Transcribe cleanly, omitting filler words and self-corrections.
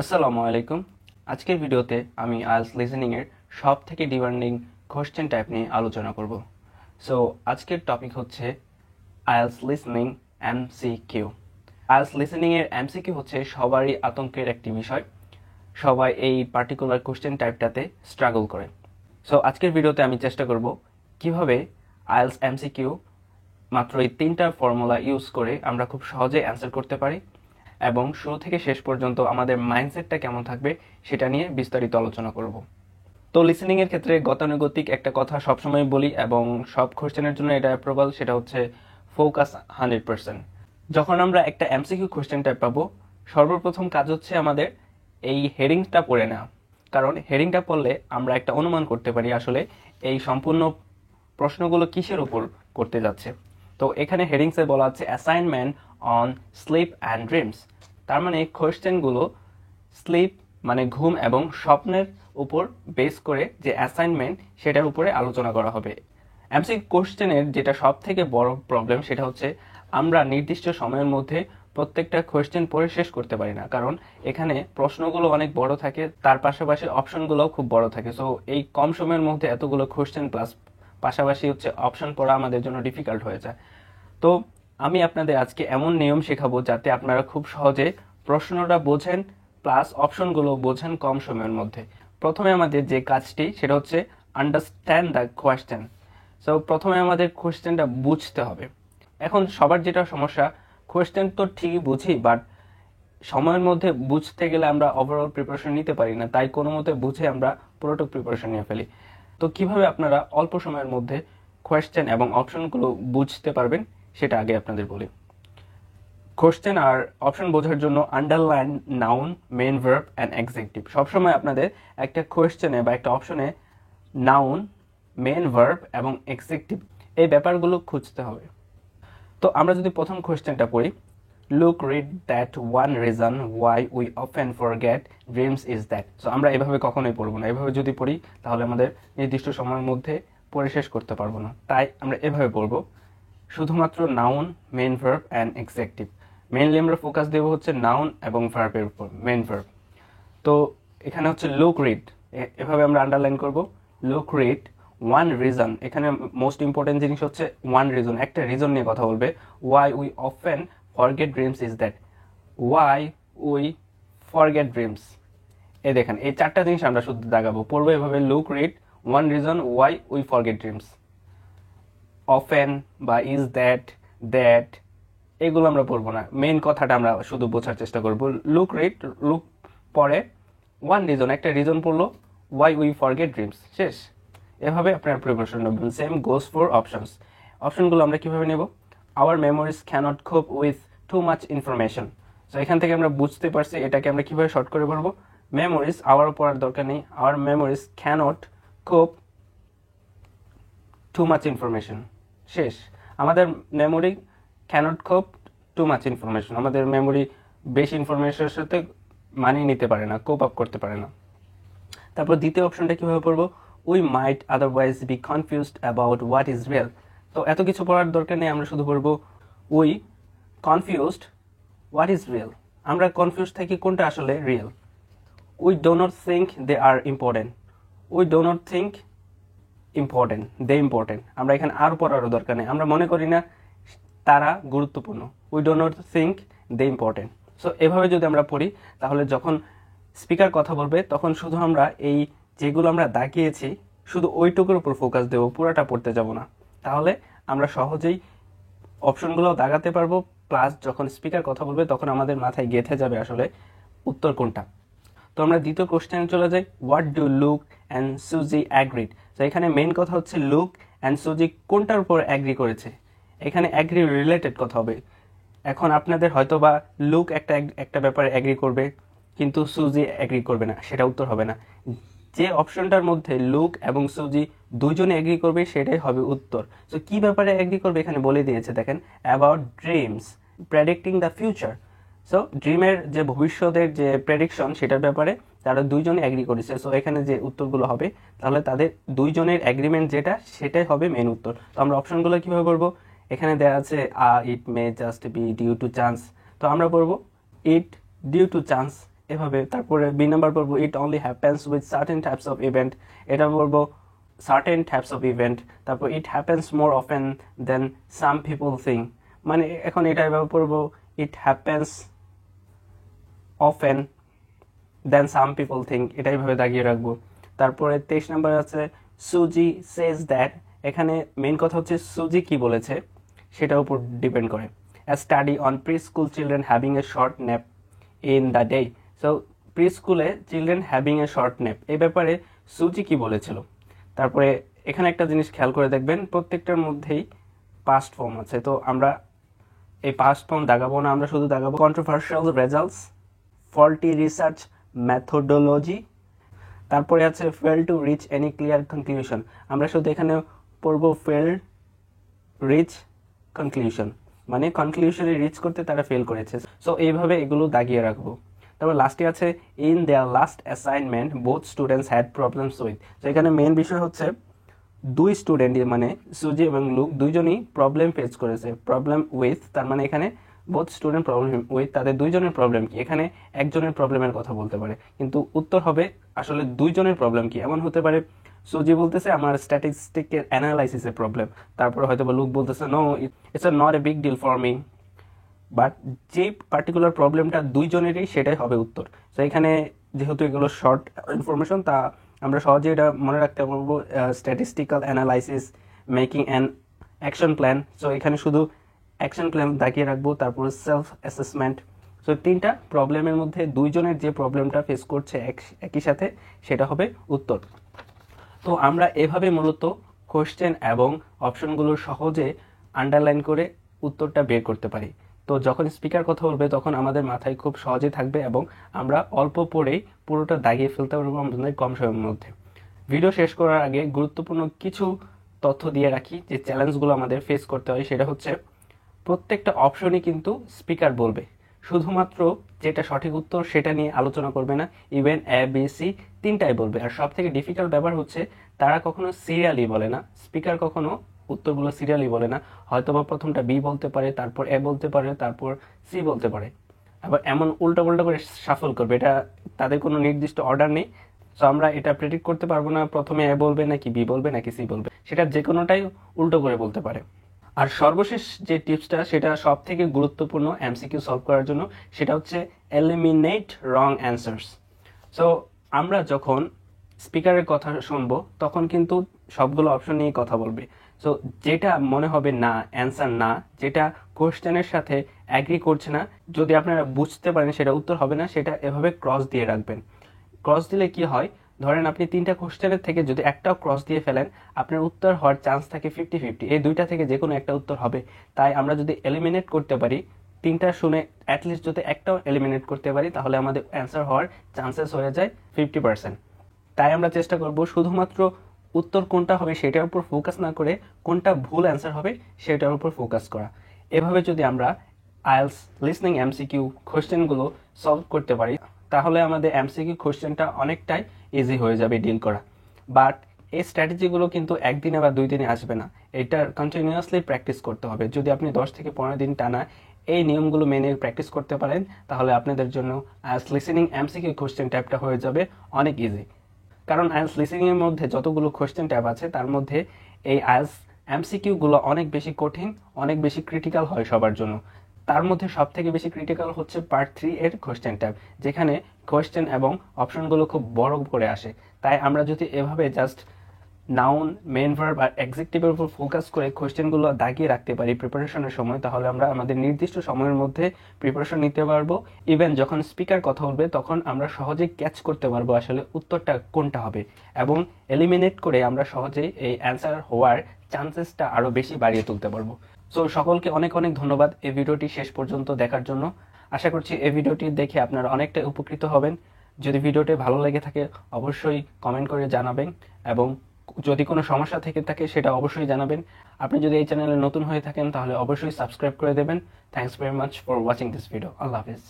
আসসালামু আলাইকুম। আজকের ভিডিওতে আমি আইএলটিএস লিসেনিং এর সব থেকে ডিমান্ডিং কোশ্চেন টাইপ নিয়ে আলোচনা করব। সো আজকের টপিক হচ্ছে IELTS listening MCQ. IELTS listening এর এমসিকিউ হচ্ছে সবারই আতঙ্কের একটি বিষয়। সবাই এই পার্টিকুলার কোশ্চেন টাইপটাতে স্ট্রাগল করে। সো আজকের ভিডিওতে আমি চেষ্টা করব কিভাবে আইএলটিএস এমসিকিউ মাত্র এই 3টা ফর্মুলা ইউজ করে আমরা খুব সহজে অ্যান্সার করতে পারি এবং শুরু থেকে শেষ পর্যন্ত আমাদের মাইন্ডসেটটা কেমন থাকবে সেটা নিয়ে বিস্তারিত আলোচনা করব। তো লিসেনিং এর ক্ষেত্রে গতানুগতিক একটা কথা সবসময় বলি এবং সব কোশ্চেনের জন্য এটা অ্যাপ্রুভাল, সেটা হচ্ছে ফোকাস 100%। যখন আমরা একটা এমসিকিউ কোশ্চেন টাইপ পাবো, সর্বপ্রথম কাজ হচ্ছে আমাদের এই হেডিংটা পড়ে নেওয়া। কারণ হেডিংটা পড়লে আমরা একটা অনুমান করতে পারি আসলে এই সম্পূর্ণ প্রশ্নগুলো কিসের উপর করতে যাচ্ছে। তো এখানে হেডিংসে বলা আছে assignment on sleep and dreams. তার মানে কোশ্চেনগুলো স্লিপ মানে ঘুম এবং স্বপ্নের উপর বেস করে যে অ্যাসাইনমেন্ট সেটার উপরে আলোচনা করা হবে। এমসিকিউ কোশ্চেনের যেটা সব থেকে বড় প্রবলেম সেটা হচ্ছে আমরা নির্দিষ্ট সময়ের মধ্যে প্রত্যেকটা কোশ্চেন পড়ে শেষ করতে পারি না, কারণ এখানে প্রশ্নগুলো অনেক বড় থাকে, তার পাশাপাশি অপশনগুলোও খুব বড় থাকে। সো এই কম সময়ের মধ্যে এতগুলো কোশ্চেন প্লাস পাশাপাশি হচ্ছে অপশন পড়া আমাদের জন্য ডিফিকাল্ট হয়ে যায়। তো আমি আপনাদের আজকে এমন নিয়ম শেখাবো যাতে আপনারা খুব সহজে প্রশ্নটা বোঝেন প্লাস অপশনগুলো বোঝেন কম সময়ের মধ্যে। প্রথমে আমাদের যে কাজটি সেটা হচ্ছে আন্ডারস্ট্যান্ড দ্য কোয়েশ্চেন। সো প্রথমে আমাদের কোয়েশ্চেনটা বুঝতে হবে। এখন সবার যেটা সমস্যা, কোয়েশ্চেন তো ঠিকই বুঝি, বাট সময়ের মধ্যে বুঝতে গেলে আমরা ওভারঅল প্রিপারেশন নিতে পারি না, তাই কোনো মতে বুঝে আমরা পুরোটুক প্রিপারেশন নিয়ে ফেলি। তো কিভাবে আপনারা অল্প সময়ের মধ্যে কোয়েশ্চেন এবং অপশনগুলো বুঝতে পারবেন সেটা আগে আপনাদের বলি। কোশ্চেন আর অপশন বোঝার জন্য underline noun, main verb and adjective. সবসময় আপনাদের একটা কোয়েশ্চেনে বা একটা অপশনে নাউন, মেইন ভার্ব এবং এক্সেকটিভ এই ব্যাপারগুলো খুঁজতে হবে। তো আমরা যদি প্রথম কোয়েশ্চেনটা পড়ি, look read that one reason why we often forget dreams is that. So আমরা এভাবে কখনোই পড়বো না। এভাবে যদি পড়ি তাহলে আমাদের নির্দিষ্ট সময়ের মধ্যে পড়ে শেষ করতে পারবো না, তাই আমরা এভাবে পড়বো শুধুমাত্র noun, main verb and adjective. Mainly আমরা ফোকাস দেবো হচ্ছে নাউন এবং ভার্বের উপর, মেইন ভার্ব। তো এখানে হচ্ছে লুক রিড, এভাবে আমরা আন্ডারলাইন করব। লুক রিড ওয়ান রিজন, এখানে মোস্ট ইম্পর্টেন্ট জিনিস হচ্ছে ওয়ান রিজন, একটা রিজন নিয়ে কথা বলবে। Why we often forget dreams is that. Y we forget dreams, এই দেখেন এই চারটা জিনিস আমরা শুধু দাগাবো, পড়বো এভাবে। Look read one reason why we forget dreams. Often বা ইজ দ্যাট, দ্যাট এগুলো আমরা পড়বো না, মেইন কথাটা আমরা শুধু বোঝার চেষ্টা করব। লুক রিড, লুক পরে ওয়ান রিজন, একটা রিজন পড়লো, ওয়াই উই ফরগেট ড্রিমস, শেষ। এভাবে আপনার প্রিপারেশন নেবেন। Same goes for options. অপশনগুলো আমরা কিভাবে নেব? Our memories cannot cope with too much information. So এখান থেকে আমরা বুঝতে পারছি এটাকে আমরা কিভাবে শর্ট করে বলবো। মেমোরিজ, আওয়ার পড়ার দরকার নেই, আওয়ার মেমোরিজ ক্যানট কোপ টু মাচ ইনফরমেশন, শেষ। আমাদের মেমোরি ক্যানট কোপ টু মাচ ইনফরমেশন, আমাদের মেমোরি বেশি ইনফরমেশনের সাথে মানিয়ে নিতে পারে না, কোপ আপ করতে পারে না। তারপর দ্বিতীয় অপশনটা কিভাবে পড়বো? We might otherwise be confused about what is real. তো এত কিছু পড়ার দরকার নেই, আমরা শুধু পড়বো we confused what is real. আমরা কনফিউজ থাকি কোনটা আসলে real. We do not think they are important. We do not think important, they important. আমরা এখানে আর পড়ারও দরকার নেই, আমরা মনে করি না তারা গুরুত্বপূর্ণ। We do not think they important. So এভাবে যদি আমরা পড়ি তাহলে যখন স্পিকার কথা বলবে তখন শুধু আমরা এই যেগুলো আমরা দাগিয়েছি শুধু ওইটুকুর উপর ফোকাস দেবো, পুরোটা পড়তে যাব না। তাহলে আমরা সহজেই অপশনগুলো দাগাতে পারবো, প্লাস যখন স্পিকার কথা বলবে তখন আমাদের মাথায় গেঁথে যাবে আসলে উত্তর কোনটা। তো আমরা দ্বিতীয় কোশ্চেনে চলে যাই। হোয়াট ডু লুক অ্যান্ড সুজি অ্যাগ্রিড। তো এখানে মেইন কথা হচ্ছে লুক অ্যান্ড সুজি কোনটার উপর অ্যাগ্রি করেছে। এখানে অ্যাগ্রি রিলেটেড কথা হবে। এখন আপনাদের হয়তো বা লুক একটা ব্যাপারে অ্যাগ্রি করবে কিন্তু সুজি অ্যাগ্রি করবে না, সেটা উত্তর হবে না। যে অপশনটার মধ্যে লুক এবং সুজি দুইজনে অ্যাগ্রি করবে সেটাই হবে উত্তর। সো কি ব্যাপারে অ্যাগ্রি করবে এখানে বলে দিয়েছে, দেখেন, about dreams predicting the future. So ড্রিমের যে ভবিষ্যতের যে প্রেডিকশন সেটার ব্যাপারে তারা দুইজনে অ্যাগ্রি করেছে। সো এখানে যে উত্তরগুলো হবে তাহলে তাদের দুইজনের অ্যাগ্রিমেন্ট যেটা সেটাই হবে মেন উত্তর। তো আমরা অপশনগুলো কিভাবে করবো? এখানে দেওয়া আছে it may just be due to chance, তো আমরা বলবো ইট ডিউ টু চান্স এভাবে। তারপরে বি নাম্বার বলবো it only happens with certain types of event, এটা বলবো সার্টেন টাইপস অফ ইভেন্ট। তারপর it happens more often than some people think, মানে এখন এটা এভাবে পড়বো it happens often than some people think, এটা এইভাবে দাগিয়ে রাখবো। তারপরে 23 নাম্বার আছে সুজি সেজ দ্যাট, এখানে মেইন কথা হচ্ছে সুজি কি বলেছে সেটার উপর ডিপেন্ড করে। A study on preschool children having a short nap in the day. So প্রিস্কুলে children having a short nap, এই ব্যাপারে সুজি কি বলেছিল। তারপরে এখানে একটা জিনিস খেয়াল করে দেখবেন, প্রত্যেকটার মধ্যেই পাস্ট ফর্ম আছে, তো আমরা এই পাস্ট ফর্ম দাগাবো না, আমরা শুধু দাগাবো controversial results, faulty research methodology, তারপরে আছে fail to reach any clear conclusion, আমরা শুধু এখানে পড়বো ফেল রিচ কনক্লুশন, মানে কনক্লুশনে রিচ করতে তারা ফেল করেছে। সো এইভাবে এগুলো দাগিয়ে রাখবো। তারপর লাস্টে আছে in their last assignment both students had problems with, তো এখানে মেইন বিষয় হচ্ছে দুই স্টুডেন্ট মানে সুজি এবং লুক দুইজনই প্রবলেম ফেস করেছে। প্রবলেম উইথ তার মানে এখানে বোথ স্টুডেন্ট প্রবলেম উইথ, তাদের দুইজনের প্রবলেম কি, এখানে একজনের প্রবলেমের কথা বলতে পারে, কিন্তু উত্তর হবে আসলে দুইজনের প্রবলেম কি। এমন হতে পারে সুজি বলতেছে আমার স্ট্যাটিস্টিকের অ্যানালাইসিসের প্রবলেম, তারপরে হয়তো বা লুক বলতেছে no it's not a big deal for me, but যে পার্টিকুলার প্রবলেমটা দুইজনেরই সেটাই হবে উত্তর। তো এখানে যেহেতু এগুলো শর্ট ইনফরমেশন, তা আমরা সহজে এটা মনে রাখতে পারবো, statistical analysis, making an action plan. So এখানে শুধু অ্যাকশন প্ল্যান দাগিয়ে রাখবো, তারপরে সেলফ অ্যাসেসমেন্ট। সো তিনটা প্রবলেমের মধ্যে দুইজনের যে প্রবলেমটা ফেস করছে একই সাথে সেটা হবে উত্তর। তো আমরা এভাবে মূলত কোশ্চেন এবং অপশনগুলো সহজে আন্ডারলাইন করে উত্তরটা বের করতে পারি। তো যখন স্পিকার কথা বলবে তখন আমাদের মাথায় খুব সহজে থাকবে এবং আমরা অল্প পড়েই পুরোটা দাগিয়ে ফেলতে পারবো আমাদের কম সময়ের মধ্যে। ভিডিও শেষ করার আগে গুরুত্বপূর্ণ কিছু তথ্য দিয়ে রাখি যে চ্যালেঞ্জগুলো আমাদের ফেস করতে হয়, সেটা হচ্ছে প্রত্যেকটা অপশনই কিন্তু স্পিকার বলবে, শুধুমাত্র যেটা সঠিক উত্তর সেটা নিয়ে আলোচনা করবে না, ইভেন এ বি সি তিনটাই বলবে। আর সব থেকে ডিফিকাল্ট ব্যাপার হচ্ছে তারা কখনো সিরিয়ালি বলে না, স্পিকার কখনো উত্তরগুলো সিরিয়ালি বলে না, হয়তো বা প্রথমটা বি বলতে পারে, তারপর এ বলতে পারে, তারপর সি বলতে পারে, আবার এমন উল্টা পাল্টা করে শাফল করবে, এটা তাদের কোনো নির্দিষ্ট অর্ডার নেই। সো আমরা এটা প্রেডিক্ট করতে পারবো না প্রথমে এ বলবে নাকি বি বলবে নাকি সি বলবে, সেটা যে কোনোটাই উল্টো করে বলতে পারে। আর সর্বশেষ যে টিপসটা সেটা সব থেকে গুরুত্বপূর্ণ এমসিকিউ সলভ করার জন্য, সেটা হচ্ছে এলিমিনেট রং অ্যান্সার্স। সো আমরা যখন স্পিকারের কথা শুনবো তখন কিন্তু সবগুলো অপশন নিয়ে কথা বলবে। সো যেটা মনে হবে না অ্যান্সার না, যেটা কোশ্চেনের সাথে অ্যাগ্রি করছে না, যদি আপনারা বুঝতে পারেন সেটা উত্তর হবে না, সেটা এভাবে ক্রস দিয়ে রাখবেন। ক্রস দিলে কি হয়, ধরেন আপনি তিনটা কোশ্চেনের থেকে যদি একটাও ক্রস দিয়ে ফেলেন, আপনার উত্তর হওয়ার চান্স থাকে 50-50, এই দুইটা থেকে যে কোনো একটা উত্তর হবে। তাই আমরা যদি এলিমিনেট করতে পারি, তিনটা শুনে অ্যাটলিস্ট যদি একটাও এলিমিনেট করতে পারি, তাহলে আমাদের অ্যান্সার হওয়ার চান্সেস হয়ে যায় 50%। তাই আমরা চেষ্টা করব শুধুমাত্র উত্তর কোনটা হবে সেটার উপর ফোকাস না করে কোনটা ভুল অ্যান্সার হবে সেটার উপর ফোকাস করা। এভাবে যদি আমরা আইএলটিএস লিসনিং এমসিকিউ কোশ্চেনগুলো সলভ করতে পারি, তাহলে আমাদের এমসিকিউ কোশ্চেনটা অনেকটাই ইজি হয়ে যাবে ডিল করা। বাট এই স্ট্র্যাটেজিগুলো কিন্তু একদিনে বা 2 দিনে আসবে না, এটা কন্টিনিউয়াসলি প্র্যাকটিস করতে হবে। যদি আপনি 10 থেকে 15 দিন টানা এই নিয়মগুলো মেনে প্র্যাকটিস করতে পারেন, তাহলে আপনাদের জন্য আইএলটিএস লিসনিং এমসিকিউ কোশ্চেন ট্যাবটা হয়ে যাবে অনেক ইজি। কারণ আইএলটিএস লিসনিং এর মধ্যে যতগুলো কোশ্চেন ট্যাব আছে তার মধ্যে এই আইএলটিএস এমসিকিউগুলো অনেক বেশি কঠিন, অনেক বেশি ক্রিটিক্যাল হয় সবার জন্য। তার মধ্যে সব থেকে বেশি ক্রিটিক্যাল হচ্ছে পার্ট 3 এর কোশ্চেন ট্যাব, যেখানে কোশ্চেন এবং অপশনগুলো খুব বড় করে আসে। তাই আমরা যদি এভাবে জাস্ট নাউন, মেইন ভার্ব আর অ্যাডজেক্টিভের উপর ফোকাস করে কোশ্চেনগুলো দাগিয়ে রাখতে পারি প্রিপারেশনের সময়, তাহলে আমরা আমাদের নির্দিষ্ট সময়ের মধ্যে প্রিপারেশন নিতে পারবো। ইভেন যখন স্পিকার কথা বলবে তখন আমরা সহজেই ক্যাচ করতে পারবো আসলে উত্তরটা কোনটা হবে, এবং এলিমিনেট করে আমরা সহজেই এই অ্যান্সার হওয়ার চান্সেসটা আরও বেশি বাড়িয়ে তুলতে পারবো। সো সকলকে অনেক অনেক ধন্যবাদ এই ভিডিওটি শেষ পর্যন্ত দেখার জন্য। আশা করছি এই ভিডিওটি দেখে আপনারা অনেকটা উপকৃত হবেন। যদি ভিডিওটি ভালো লেগে থাকে অবশ্যই কমেন্ট করে জানাবেন, এবং যদি কোনো সমস্যা থেকে থাকে সেটা অবশ্যই জানাবেন। আপনি যদি এই চ্যানেলে নতুন হয়ে থাকেন তাহলে অবশ্যই সাবস্ক্রাইব করে দেবেন। Thanks very much for watching this video. আল্লাহ হাফেজ।